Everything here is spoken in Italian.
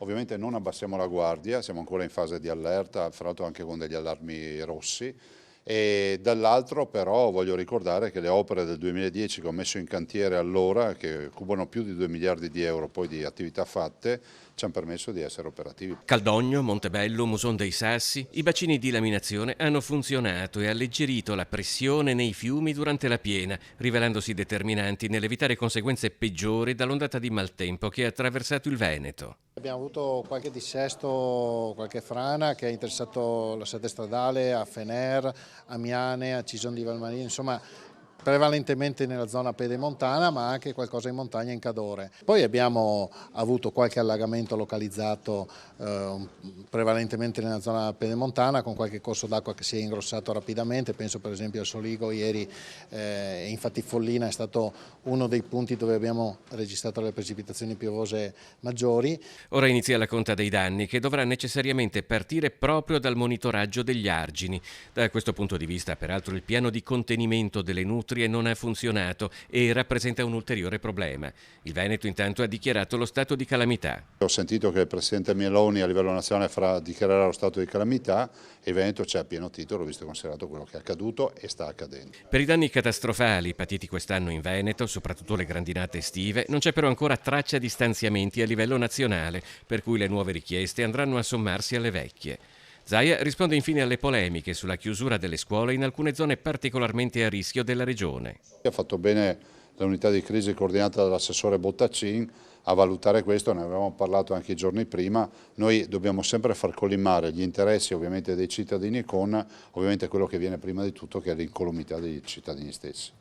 Ovviamente non abbassiamo la guardia, siamo ancora in fase di allerta, fra l'altro anche con degli allarmi rossi. E dall'altro però voglio ricordare che le opere del 2010 che ho messo in cantiere allora, che cubano più di 2 miliardi di euro poi di attività fatte, ci hanno permesso di essere operativi. Caldogno, Montebello, Muson dei Sassi, i bacini di laminazione hanno funzionato e alleggerito la pressione nei fiumi durante la piena, rivelandosi determinanti nell'evitare conseguenze peggiori dall'ondata di maltempo che ha attraversato il Veneto. Abbiamo avuto qualche dissesto, qualche frana che ha interessato la sede stradale a Fener, a Miane, a Cison di Valmarino, insomma prevalentemente nella zona pedemontana, ma anche qualcosa in montagna in Cadore. Poi abbiamo avuto qualche allagamento localizzato prevalentemente nella zona pedemontana, con qualche corso d'acqua che si è ingrossato rapidamente, penso per esempio al Soligo ieri, infatti Follina è stato uno dei punti dove abbiamo registrato le precipitazioni piovose maggiori. Ora inizia la conta dei danni che dovrà necessariamente partire proprio dal monitoraggio degli argini. Da questo punto di vista, peraltro, il piano di contenimento delle nutrie non ha funzionato e rappresenta un ulteriore problema. Il Veneto intanto ha dichiarato lo stato di calamità. Ho sentito che il Presidente Meloni a livello nazionale farà dichiarare lo stato di calamità e il Veneto c'è a pieno titolo, visto e considerato quello che è accaduto e sta accadendo. Per i danni catastrofali patiti quest'anno in Veneto, soprattutto le grandinate estive, non c'è però ancora traccia di stanziamenti a livello nazionale, per cui le nuove richieste andranno a sommarsi alle vecchie. Zaia risponde infine alle polemiche sulla chiusura delle scuole in alcune zone particolarmente a rischio della regione. Ha fatto bene l'unità di crisi coordinata dall'assessore Bottacin a valutare questo, ne avevamo parlato anche i giorni prima. Noi dobbiamo sempre far collimare gli interessi ovviamente dei cittadini con ovviamente quello che viene prima di tutto, che è l'incolumità dei cittadini stessi.